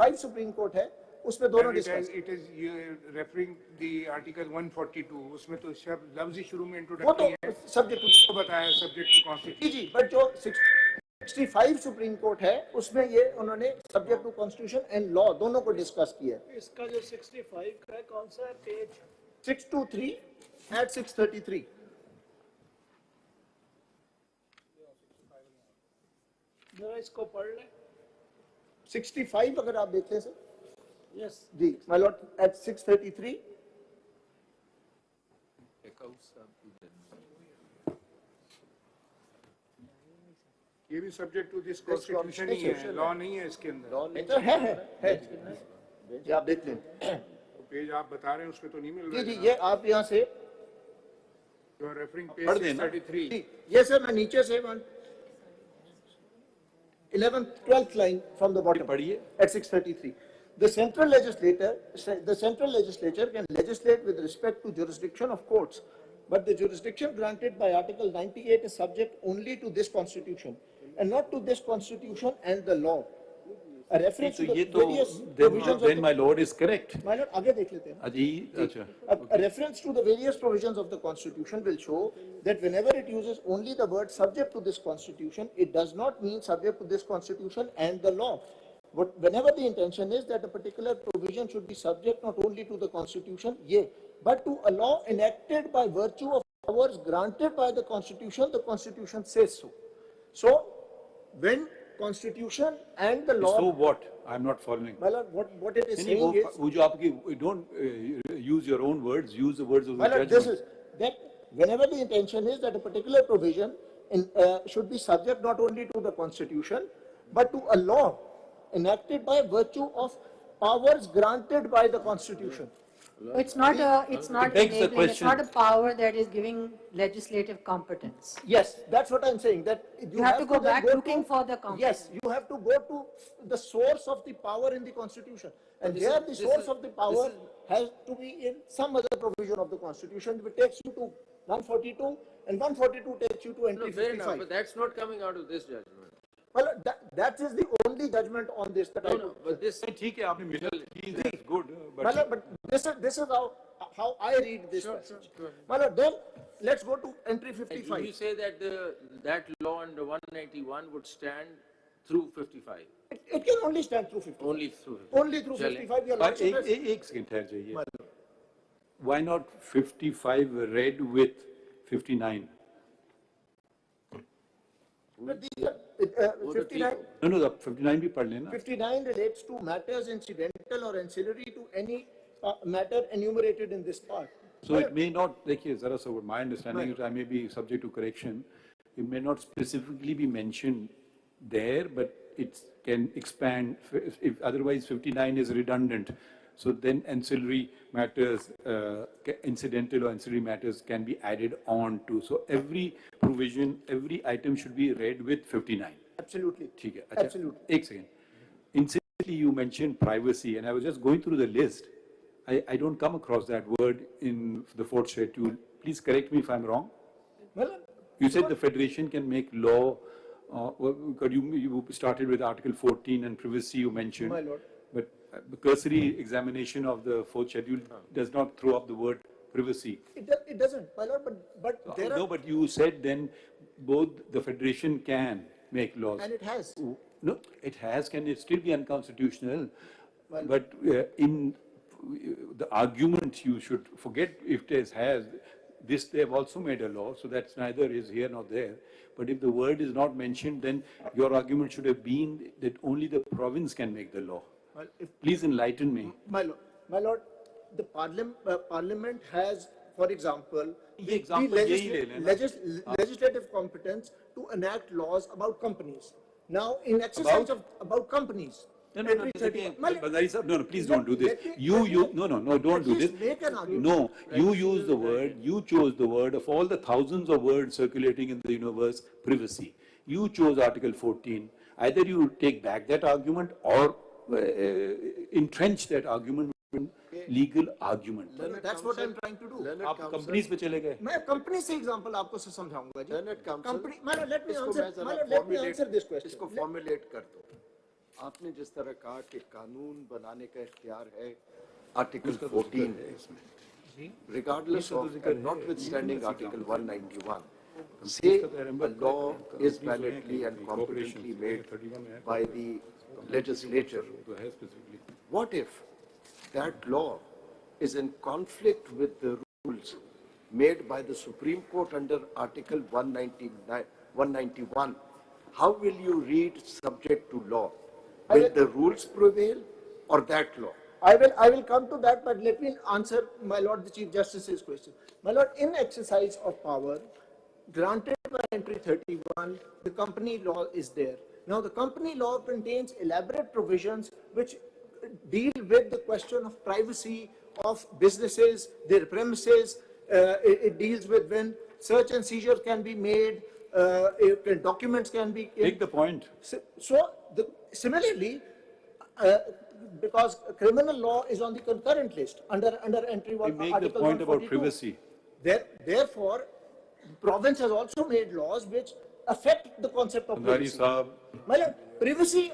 65 supreme court है, उसमें दोनों discuss. It is referring the article 142, उसमें तो शब्द लफ्ज़ ही शुरू में वो इंट्रोडक्टरी तो है, सब्जेक्ट तो बताया सब्जेक्ट टू कॉन्स्टिट्यूशन। जी, बट जो 65 सुप्रीम कोर्ट है उसमें ये उन्होंने subject to constitution and law दोनों को डिस्कस किया है। इसका जो 65 का है कौन सा है पेज? 623 at 633। जरा इसको पढ़ ले। 65 अगर आप देख लें सर। यस जी माय लॉर्ड at 633। ये भी सब्जेक्ट टू दिस कॉन्स्टिट्यूशन ही है, लॉ नहीं है इसके अंदर। तो है जी, आप देख लें। तो पेज आप बता रहे हैं उसमें तो नहीं मिल रहा जी है। जी, ये आप यहाँ से You are referring page 633। ये सर मैं नीचे से 11th 12th line from the bottom पढ़िए at 633। The central legislature can legislate with respect to jurisdiction of courts, but the jurisdiction granted by Article 98 is subject only to this constitution and not to this constitution and the law. A reference to the various provisions then my lord is correct। My lord, आगे देख लेते हैं। अजी अच्छा A reference to the various provisions of the constitution will show that whenever it uses only the word subject to this constitution, it does not mean subject to this constitution and the law. But whenever the intention is that a particular provision should be subject not only to the constitution, but to a law enacted by virtue of powers granted by the constitution says so. So when constitution and the law, so what I'm not following। my lord, what it is saying is, वो जो आपकी don't use your own words, use the words of the my lord, judgment। this is that whenever the intention is that a particular provision should be subject not only to the constitution but to a law enacted by virtue of powers granted by the constitution. It's not begs the enabling, it's not a question. power that is giving legislative competence. Yes, that's what I'm saying, that You have to go then back looking for the competence. Yes, you have to go to the source of the power in the constitution, and there the source of the power has to be in some other provision of the constitution, which takes you to 142, and 142 takes you to entry 55. But that's not coming out of this judgment. Well, that is the only judgment on this that I No, but this ठीक है आपने मिला that's good but this is how I read this passage. Well, then let's go to entry 55. you say that that law under 191 would stand through 55. It can only stand through 55. Only through 55. Only through 55. Your lordship has- एक second ठहर जाइए। Why not 55 read with 59? But these are, 59, No, the 59 भी पढ़ लेना। 59 relates to matters incidental or ancillary to any matter enumerated in this part. So it may not, देखिए जरा सा my understanding is I may be subject to correction. It may not specifically be mentioned there, but it can expand. If otherwise 59 is redundant, so then ancillary matters, incidental or ancillary matters can be added on to. So every provision, every item should be read with 59. Absolutely. ठीक है, अच्छा, Absolutely. एक second. Incidentally, you mentioned privacy, and I was just going through the list. I don't come across that word in the fourth schedule. Please correct me if I'm wrong. Well, You said the Federation can make law, you started with Article 14 and privacy you mentioned. My lord. But the cursory examination of the fourth schedule does not throw up the word privacy. it doesn't, my lord, but there No, are, but you said then both the Federation can make laws. and it has. No, it has, can it still be unconstitutional? Well- But in the argument, you should forget if it has, this they have also made a law, so that's neither is here nor there. But if the word is not mentioned, then your argument should have been that only the province can make the law. Well, if Please enlighten me. my lord, the parliament has, for example, ये example यही ले लेना। legislative competence to enact laws about companies. Now, in exercise about companies. Entry 31. My lord, Bazari sahab, no, please don't do this. let me- No, don't do this. Please make an argument. No, you use the word, you chose the word of all the thousands of words circulating in the universe, privacy. You chose Article 14. Either you take back that argument or entrench that argument in legal argument. That's what I'm trying to do. आप companies पे चले गए। मैं company से example आपको से समझाऊंगा जी। Learned counsel, company, let me इसको answer, मैं जरा let me answer this question. इसको formulate कर दो। आपने जिस तरह कहा कि कानून बनाने का इख्तियार है आर्टिकल 14 है, regardless of and notwithstanding article 191, say a law is validly and competently made by the legislature. What if that law is in conflict with the rules made by the Supreme Court under Article 191? How will you read subject to law? Will the rules prevail or that law? I will come to that, but let me answer my Lord the Chief Justice's question. My Lord, in exercise of power granted by entry 31, the company law is there. Now, the company law contains elaborate provisions which deal with the question of privacy of businesses, their premises. It deals with when search and seizure can be made, documents can be. Take the point. Similarly, because criminal law is on the concurrent list under entry one. You make the Article point about 142. privacy. Therefore, the province has also made laws which affect the concept of Andari privacy. Saab. My lord, privacy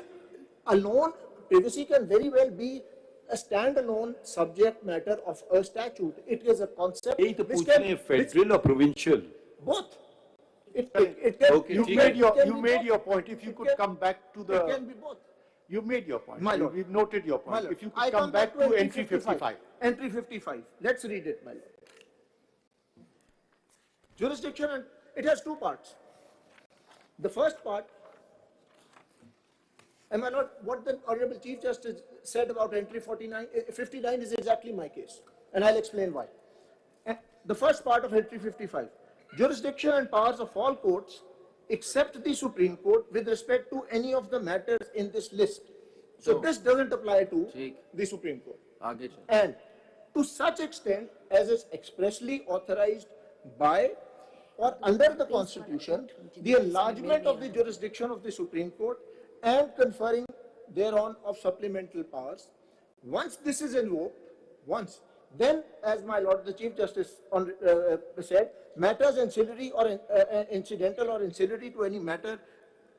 alone, privacy can very well be a standalone subject matter of a statute. It is a concept यही तो which पूछ रहे हैं, which federal or provincial? both. It can, Okay, You ठीक made है. your, can you be made both. your point. If you It could can- come back to It the, can be both. you made your point. My lord. We've noted your My point. lord, If you I could come back to entry 55. Entry 55. Let's read it, my lord. Jurisdiction, and it has two parts. The first part, and my lord, what the Honorable Chief Justice said about entry 59 is exactly my case, and I'll explain why. And the first part of entry 55, jurisdiction and powers of all courts except the Supreme Court with respect to any of the matters in this list. So this doesn't apply to the Supreme Court. आगे चलो. And to such extent as is expressly authorized by or under the Constitution, the enlargement of the jurisdiction of the Supreme Court and conferring thereon of supplemental powers. Once this is invoked, then, as my Lord the Chief Justice said, matters ancillary or incidental or ancillary to any matter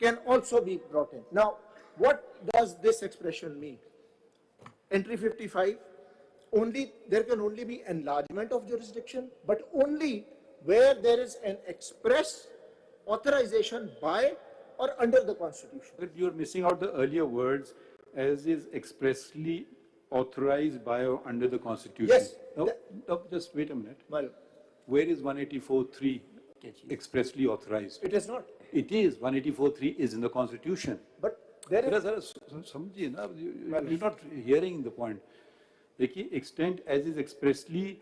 can also be brought in. Now, what does this expression mean? Entry 55, there can only be enlargement of jurisdiction, but only where there is an express authorization by or under the Constitution. But you're missing out the earlier words, as is expressly authorized by or under the Constitution. Yes. No, just wait a minute. My lord, Where is 184.3 expressly authorized? it is not. It is. 184.3 is in the Constitution. But there is. समझिए ना, you're not hearing the point. देखिए, extent as is expressly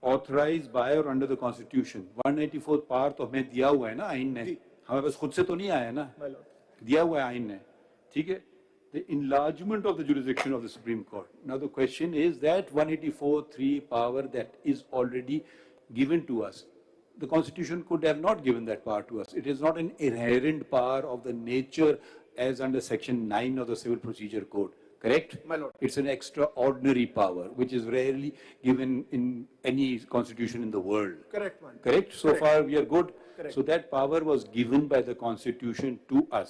authorized by or under the Constitution. 184th part तो हमें दिया हुआ है ना आइन ने. हमें बस खुद से तो नहीं आया ना. My lord. दिया हुआ है आइन ने. ठीक है? The enlargement of the jurisdiction of the Supreme Court. Now the question is that 184.3 power that is already given to us. The Constitution could have not given that power to us. It is not an inherent power of the nature as under Section 9 of the Civil Procedure Code. Correct? My lord. It's an extraordinary power, which is rarely given in any constitution in the world. Correct, man. Correct? So far we are good. Correct. So that power was given by the Constitution to us.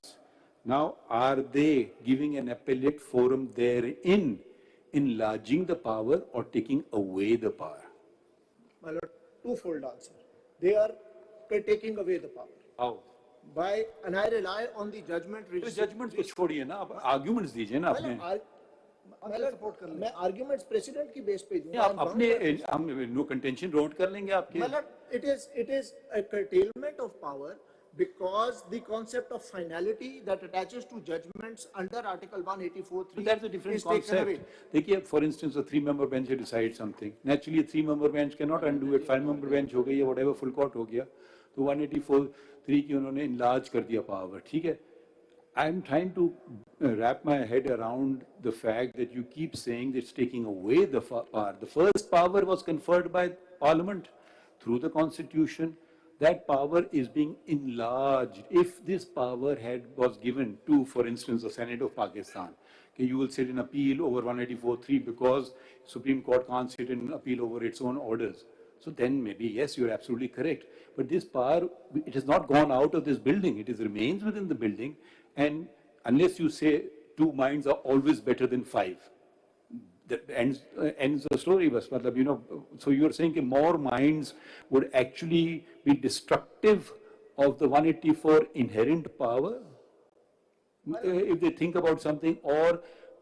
Now, are they giving an appellate forum therein, enlarging the power or taking away the power? My lord, twofold answer. They are taking away the power. How? By, and I rely on the judgment. तो judgment को छोड़िए ना, आप arguments दीजिए ना अपने. मैं arguments precedent की base पे दूंगा. आप अपने हम no contention road कर लेंगे आपके. It is a curtailment of power because the concept of finality that attaches to judgments under Article 184.3 But that's a different is taken away. concept. देखिए, for instance, a 3-member bench decides something. Naturally, a 3-member bench cannot undo it. 5-member bench हो गई या whatever, full court हो गया. तो 184.3 की उन्होंने enlarge कर दिया power. ठीक है? I'm trying to wrap my head around the fact that you keep saying that it's taking away the power. The first power was conferred by Parliament through the Constitution. That power is being enlarged. If this power was given to, for instance, the Senate of Pakistan, okay, you will sit in appeal over 184.3 because Supreme Court can't sit in appeal over its own orders. So then maybe, yes, you're absolutely correct. But this power, it has not gone out of this building. It remains within the building. And unless you say two minds are always better than five, that ends the story. Bas, matlab, you know, so you're saying that more minds would actually be destructive of the 184 inherent power? If they think about something, or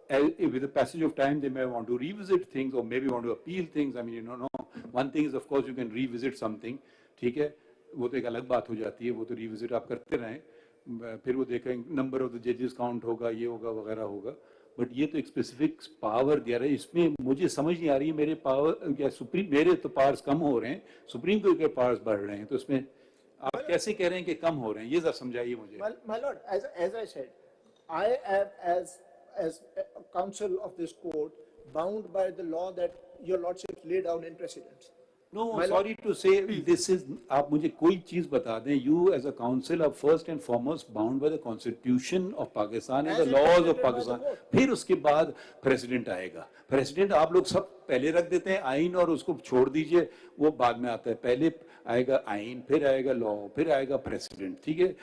with the passage of time, they may want to revisit things or maybe want to appeal things. I mean, you know, no. One thing is, of course, you can revisit something. ठीक है, वो तो एक अलग बात हो जाती है, वो तो revisit आप करते रहें, फिर वो देखें number of the judges count होगा, ये होगा, वगैरह होगा. But ये तो एक specific power दिया रहा है. इसमें मुझे समझ नहीं आ रही, मेरे power क्या सुप्रीम, मेरे तो powers कम हो रहे हैं, सुप्रीम कोर्ट के powers बढ़ रहे हैं. तो इसमें आप कैसे कह रहे हैं कि कम हो रहे हैं? ये जरा समझाइए मुझे. My lord, as I said, I am as a counsel of this court bound by the law that your lordship laid down in precedents. No, sorry to say, this is, आप मुझे कोई चीज बता दें, you as a council are first and foremost bound by the constitution of Pakistan and the laws of Pakistan. फिर उसके बाद president आएगा. President आप लोग सब पहले रख देते हैं आइन और उसको छोड़ दीजिए, वो बाद में आता है. पहले आएगा आइन, फिर आएगा law, फिर आएगा president. ठीक है?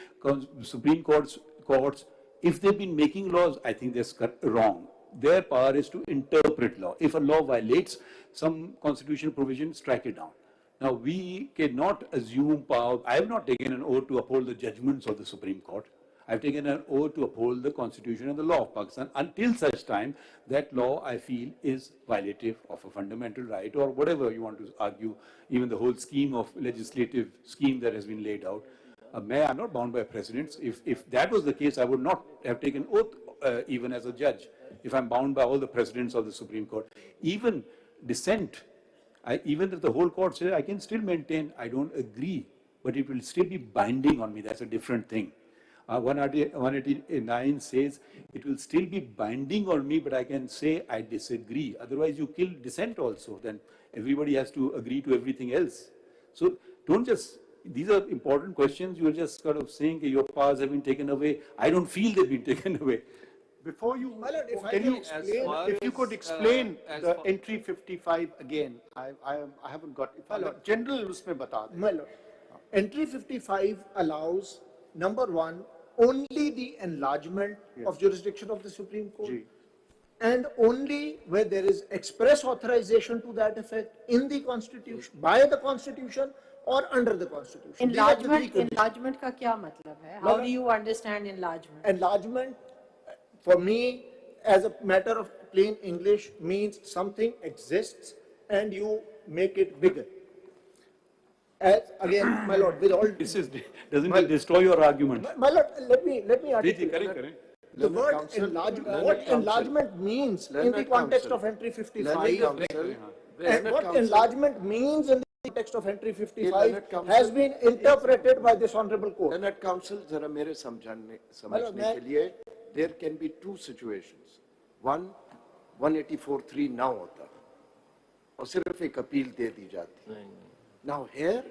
Supreme courts, if they've been making laws, I think that's wrong. Their power is to interpret law. If a law violates some constitutional provision, strike it down. Now, we cannot assume power. I have not taken an oath to uphold the judgments of the Supreme Court. I've taken an oath to uphold the constitution and the law of Pakistan until such time that law, I feel, is violative of a fundamental right or whatever you want to argue, even the whole scheme of legislative scheme that has been laid out. I'm not bound by precedents. If that was the case, I would not have taken oath even as a judge, if I'm bound by all the precedents of the Supreme Court. Even dissent, even if the whole court says, I can still maintain I don't agree, but it will still be binding on me. That's a different thing. 189 says it will still be binding on me, but I can say I disagree. Otherwise, you kill dissent also. Then everybody has to agree to everything else. So don't just, these are important questions. You're just sort of saying that your powers have been taken away. I don't feel they've been taken away. Before you, My lord, if I can can you explain- if you could explain the entry 55 again? I haven't got. My lord. General उसमें बता दें. My lord, entry 55 allows, number one, only the enlargement of jurisdiction of the Supreme Court. Ji. And only where there is express authorization to that effect in the constitution, by the constitution or under the constitution. These are the three conditions. Enlargement का क्या मतलब है? How do you understand enlargement? Enlargement, for me, as a matter of plain English, means something exists and you make it bigger. As, again, my lord, with all, This is, doesn't it destroy your argument? my lord, let me articulate. Correct. The word Counsel, enlargement, what enlargement means in the Learned context counsel. of entry 55, Learned counsel, and learned what counsel. enlargement means in the context of entry 55 learned counsel. has been interpreted by this honorable court. Learned counsel, जरा मेरे समझने मैं- के लिए, there can be two situations. One, 184(3) ना होता और सिर्फ एक अपील दे दी जाती. Now here,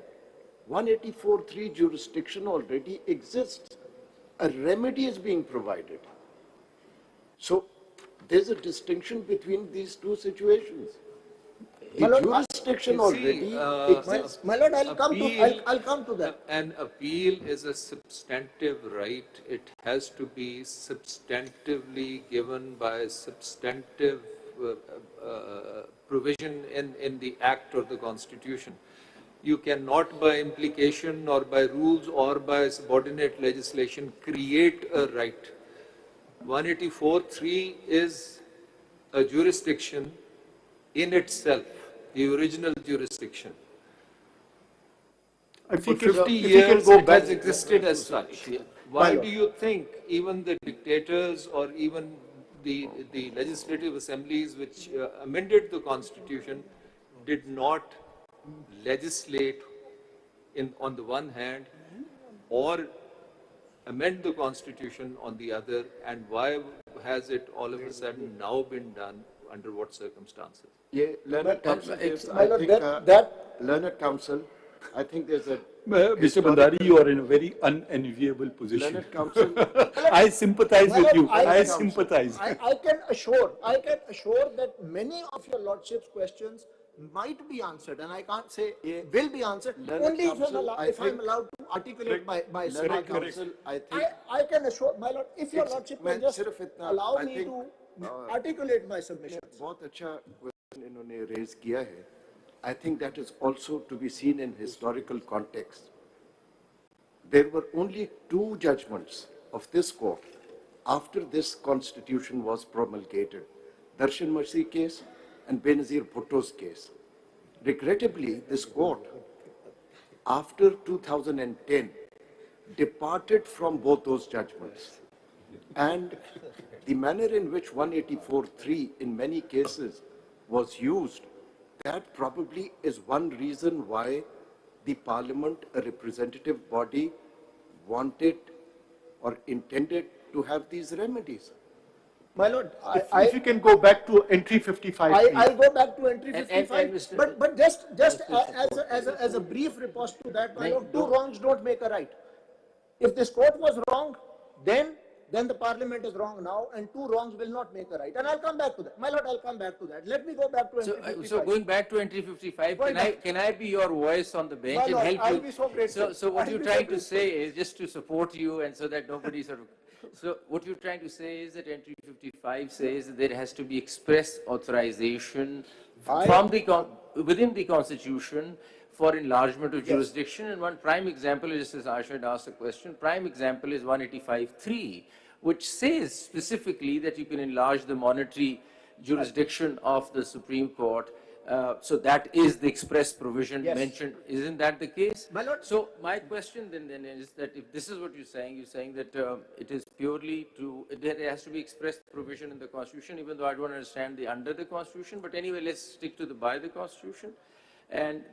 184(3) jurisdiction already exists. A remedy is being provided. So there's a distinction between these two situations. The My lord, jurisdiction You see, already exists. My lord, I'll Appeal- come to that. An appeal is a substantive right. It has to be substantively given by substantive provision in the act or the constitution. You cannot by implication or by rules or by subordinate legislation create a right. 184(3) is a jurisdiction in itself, the original jurisdiction. If For you can 50 if you can years, go it back. has existed as such. Why do you think even the dictators or even the legislative assemblies which amended the constitution did not legislate on the one hand or amend the constitution on the other, and why has it all of a sudden now been done, under what circumstances? Yeah, learned counsel. My lord, that learned counsel. I think there's a Mr. Bandari, you are in a very unenviable position. learned counsel. I sympathize My with lord, you. I counsel. sympathize. I can assure that many of your lordship's questions might be answered, and I can't say will be answered, Learned only counsel, I if I'm think- allowed to articulate my Learned smart counsel, I think I can assure, my lord, if your It's- lordship मैं can just सिर्फ इतना- allow I me think, to articulate my submissions. बहुत अच्छा question इन्होंने raise किया है. I think that is also to be seen in historical context. There were only two judgments of this court after this constitution was promulgated: Darshan Masih case and Benazir Bhutto's case. Regrettably, this court, after 2010, departed from both those judgments. And the manner in which 184.3 in many cases was used, that probably is one reason why the parliament, a representative body, wanted or intended to have these remedies. My lord, If you can go back to entry 55, please. I'll go back to entry And 55, Mr. but just as a brief riposte to that, my lord, two wrongs don't make a right. If this court was wrong, then the parliament is wrong now, and two wrongs will not make a right. And I'll come back to that. My lord, I'll come back to that. Let me go back to entry 55. So going back to entry 55, can I be your voice on the bench My and lord, help I'll you? be so grateful. So what I'll you're be so trying to grateful. say is, just to support you and so that nobody sort of, so what you're trying to say is that entry 55 says that there has to be express authorization from within the constitution for enlargement of jurisdiction. And one prime example is, just as Asha had asked a question, prime example is 185.3, which says specifically that you can enlarge the monetary jurisdiction of the Supreme Court. So that is the express provision mentioned. Isn't that the case? My lord. So my question then is that if this is what you're saying that it is purely there has to be express provision in the Constitution, even though I don't understand the under the Constitution. But anyway, let's stick to the by the Constitution. And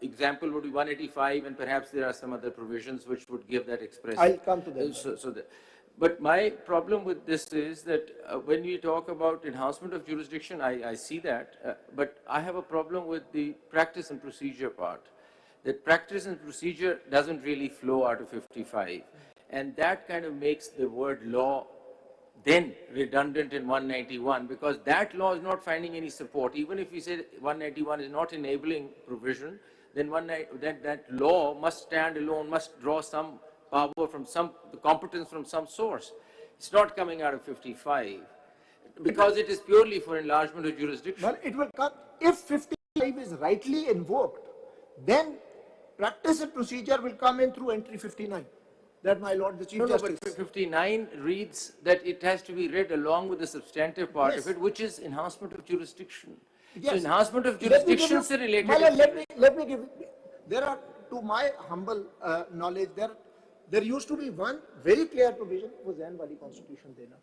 example would be 185, and perhaps there are some other provisions which would give that express. I'll come to them. But my problem with this is that when we talk about enhancement of jurisdiction, I see that, but I have a problem with the practice and procedure part. That practice and procedure doesn't really flow out of 55, and that kind of makes the word law then redundant in 191, because that law is not finding any support. Even if we say 191 is not enabling provision, then that law must stand alone, must draw some power from the competence from some source. It's not coming out of 55, because it is purely for enlargement of jurisdiction. Well, it will come, if 55 is rightly invoked, then practice and procedure will come in through entry 59. That, my lord, the Chief Justice. But 59 reads that it has to be read along with the substantive part of it, which is enhancement of jurisdiction. So enhancement of jurisdiction is related. My lord, let me give you, there are, to my humble knowledge, there used to be one very clear provision, was Zain Wali Constitution dena,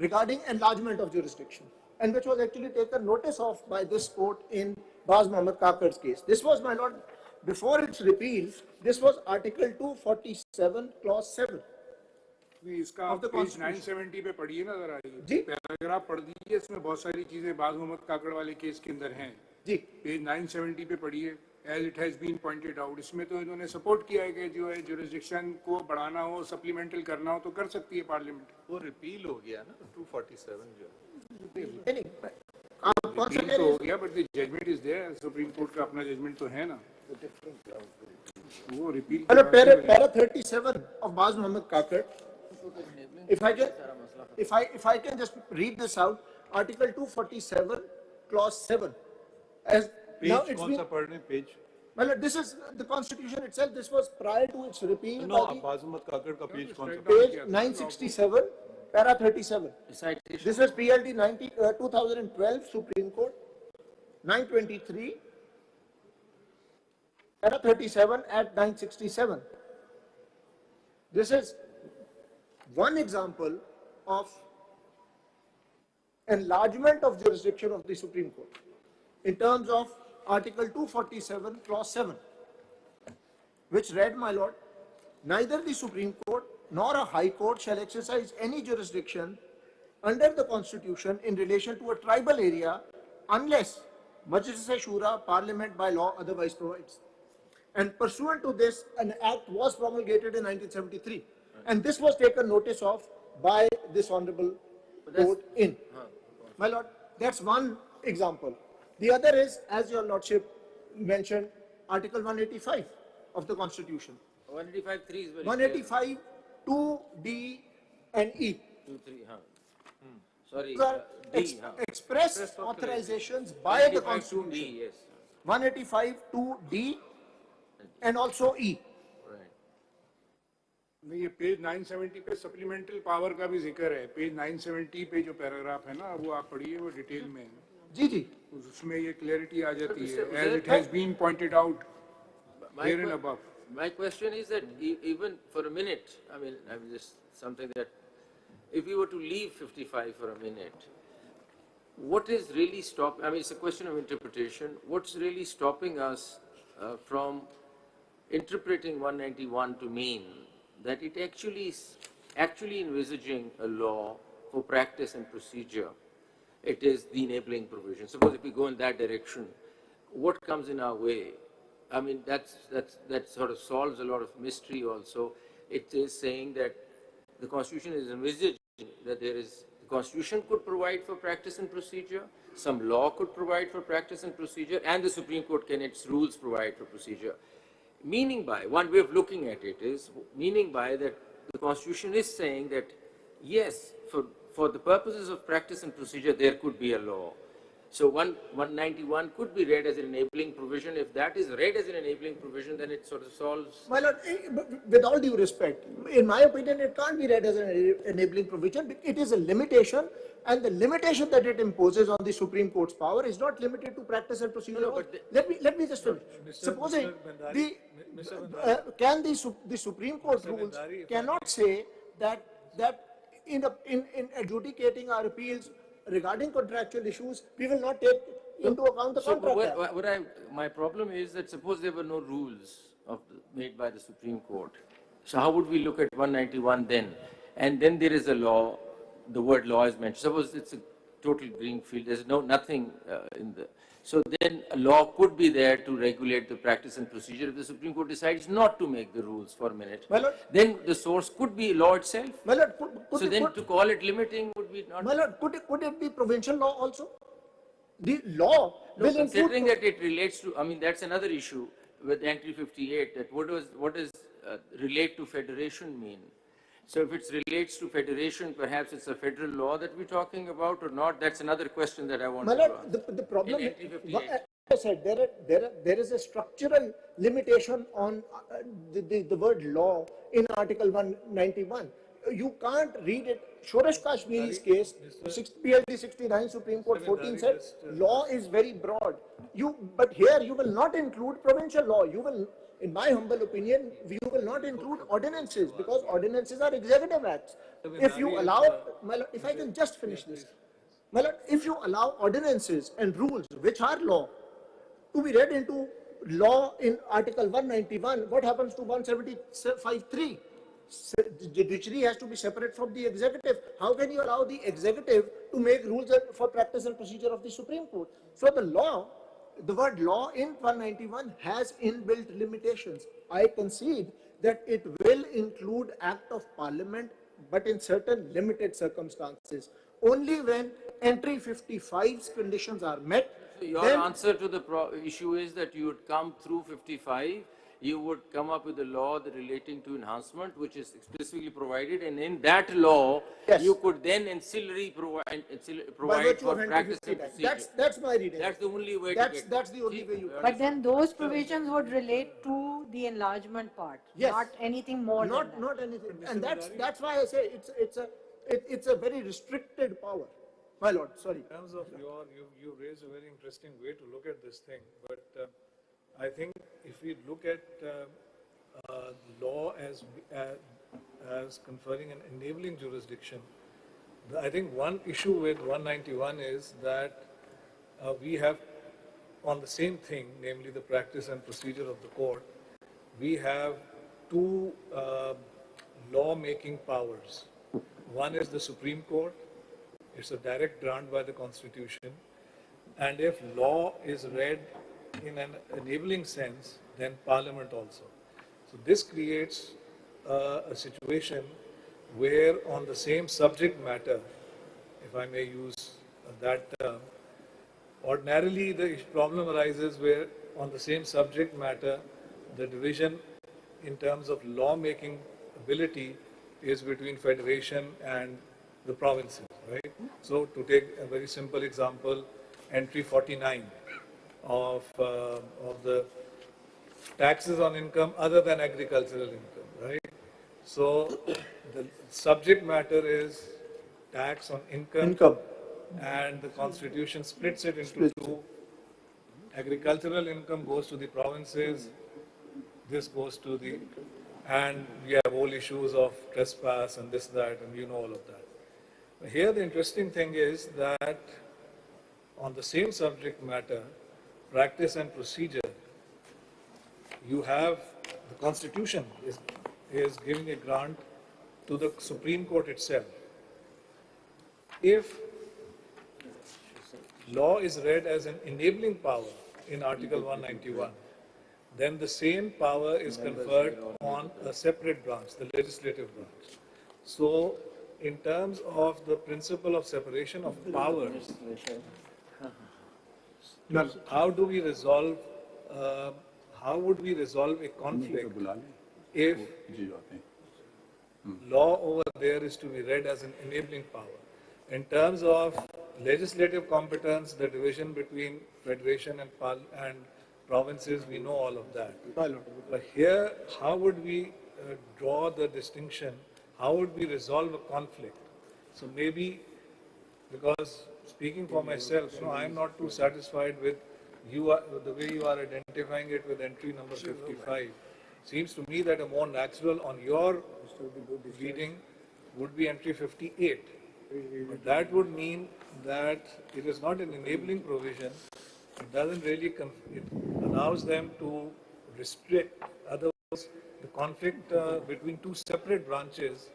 regarding enlargement of jurisdiction, and which was actually taken notice of by this court in Baz Muhammad Kakar's case. This was, my lord, before its repeal, this was Article 247, Clause 7. इसका page 970 पे पढ़िए ना जरा, paragraph पढ़ दीजिए, इसमें बहुत सारी चीजें बाज मोहम्मद काकड़ वाले केस के अंदर हैं जी. पेज 970 पे पढ़िए. As it has been pointed out, इसमें तो इन्होंने सपोर्ट किया है कि जो है जुरिस्डिक्शन को बढ़ाना हो, सप्लीमेंटल करना हो तो कर सकती है पार्लियामेंट. वो रिपील हो गया ना 247 जो रिपील तो हो गया, but the judgment is there. Supreme court का अपना जजमेंट तो है ना, वो repeal. Para 37 of Baz Muhammad Kakar. If I can just read this out, Article 247, Clause 7. As now it's been, page. well, this is the Constitution itself. This was prior to its repeal. No, Baz Muhammad Kakar ka page kaun sa? Page 967, Para 37. This is PLD 2012 Supreme Court, 923, Para 37 at 967. This is one example of enlargement of jurisdiction of the Supreme Court in terms of Article 247, Clause 7, which read, my lord, neither the Supreme Court nor a High Court shall exercise any jurisdiction under the Constitution in relation to a tribal area unless Majlis-e-Shura, Parliament by law otherwise provides. And pursuant to this, an act was promulgated in 1973. And this was taken notice of by this honorable court in. My lord, that's one example. The other is, as your lordship mentioned, Article 185 of the Constitution. 185.3 is very 185, 2D and E. clear. 2, 3, huh. Sorry, These are D, huh. express authorizations by the 185 Constitution. 2D, yes. 185, 2D and also E. Right. नहीं, ये page 970 पे supplemental power का भी जिक्र है. Page 970 पे जो paragraph है ना, वो आप पढ़िए, वो डिटेल में है. जी जी. उसमें ये क्लैरिटी आ जाती है. As it has been pointed out here and above. My question is that even for a minute, I mean just something that if we were to leave 55 for a minute, what is really stopping, I mean, it's a question of interpretation, what's really stopping us from interpreting 191 to mean that it actually is envisaging a law for practice and procedure? It is the enabling provision. Suppose if we go in that direction, what comes in our way? I mean, that sort of solves a lot of mystery also. It is saying that the Constitution is envisaging that the Constitution could provide for practice and procedure, some law could provide for practice and procedure, and the Supreme Court can its rules provide for procedure. Meaning by, one way of looking at it is, meaning by that the Constitution is saying that, yes, for the purposes of practice and procedure, there could be a law. So 191 could be read as an enabling provision. If that is read as an enabling provision, then it sort of solves. My lord, with all due respect, in my opinion, it can't be read as an enabling provision. It is a limitation, and the limitation that it imposes on the Supreme Court's power is not limited to practice and procedure. No, but let me just finish. Supposing the Supreme Court rules cannot say that in adjudicating our appeals regarding contractual issues, we will not take into account the contract. My problem is that suppose there were no rules made by the Supreme Court. So how would we look at 191 then? And then there is a law, the word law is mentioned. Suppose it's a total green field, there's nothing in the... So then a law could be there to regulate the practice and procedure. If the Supreme Court decides not to make the rules for a minute, then the source could be law itself. So then to call it limiting would be not... My lord, could it be provincial law also? The law will considering that it relates to, I mean, that's another issue with entry 58, that what does relate to federation mean? So if it relates to federation, perhaps it's a federal law that we're talking about or not. That's another question that I want to ask. The problem, as I said, there is a structural limitation on the word law in Article 191. You can't read it. Shoresh Kashmiri's case, PLD 69, Supreme Court 14 said, law is very broad. But here you will not include provincial law. You will, in my humble opinion, you will not include ordinances, because ordinances are executive acts. If you allow, if I can just finish this, if you allow ordinances and rules which are law to be read into law in Article 191, what happens to 175.3? Judiciary has to be separate from the executive. How can you allow the executive to make rules for practice and procedure of the Supreme Court? So the law, the word law in 191 has inbuilt limitations. I concede that it will include Act of Parliament, but in certain limited circumstances. Only when entry 55's conditions are met. So your answer to the issue is that you would come through 55, you would come up with a law relating to enhancement, which is explicitly provided, and in that law, you could then ancillary provide for practice and procedure. That's my reading. That's the only way to get. That's the only way you can. But then those provisions would relate to the enlargement part, not anything more than that. Not anything. And that's why I say it's a very restricted power. My lord, sorry. In terms of you raise a very interesting way to look at this thing, but I think if we look at law as conferring an enabling jurisdiction, I think one issue with 191 is that we have on the same thing, namely the practice and procedure of the court, we have two law-making powers. One is the Supreme Court. It's a direct grant by the Constitution. And if law is read in an enabling sense, then Parliament also. So this creates a situation where on the same subject matter, if I may use that term, Ordinarily, the problem arises where on the same subject matter, the division in terms of law-making ability is between federation and the provinces, right? So to take a very simple example, entry 49 of the taxes on income other than agricultural income, right? So the subject matter is tax on income, and the constitution splits it into two. Agricultural income goes to the provinces, this goes to the, and we have whole issues of trespass and this, that, and you know all of that. Here the interesting thing is that on the same subject matter, practice and procedure, you have the constitution is giving a grant to the Supreme Court itself. If law is read as an enabling power in Article 191, then the same power is conferred on a separate branch, the legislative branch. So, in terms of the principle of separation of powers, how do we resolve, how would we resolve a conflict if law over there is to be read as an enabling power? In terms of legislative competence, the division between federation and provinces, we know all of that. But here, how would we draw the distinction? How would we resolve a conflict? So maybe, because speaking for myself, I am not too satisfied with the way you are identifying it with entry number 55. Seems to me that a more natural on your reading would be entry 58. But that would mean that it is not an enabling provision. It doesn't really, it allows them to restrict. Otherwise, the conflict between two separate branches,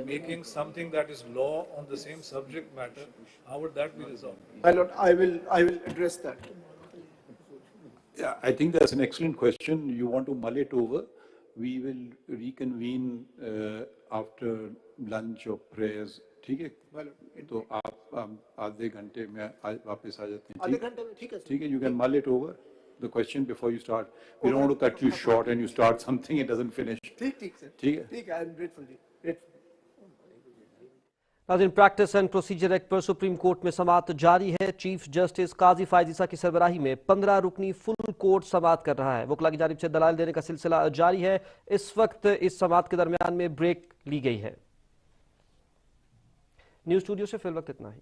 making something that is law on the same subject matter, how would that be resolved? My Lord, I will address that. Yeah, I think that's an excellent question. You want to mull it over. We will reconvene after lunch or prayers. ठीक है? तो आप आधे घंटे में वापस आ जाते हैं. आधे घंटे में ठीक है. ठीक है, you can mull it over the question before you start. We don't want to cut you short and you start something it doesn't finish. ठीक सर. ठीक है. ठीक है. I'm grateful जी. Grateful. नाज़रीन, प्रैक्टिस एंड प्रोसीजर एक्ट पर supreme court में समाअत जारी है। चीफ जस्टिस काजी फायजीसा की सरबराही में 15 रुकनी फुल कोर्ट समाअत कर रहा है। वकला की जानिब से दलाल देने का सिलसिला जारी है। इस वक्त इस समाअत के दरमियान में ब्रेक ली गई है। न्यूज़ स्टूडियो से फिल वक्त इतना ही।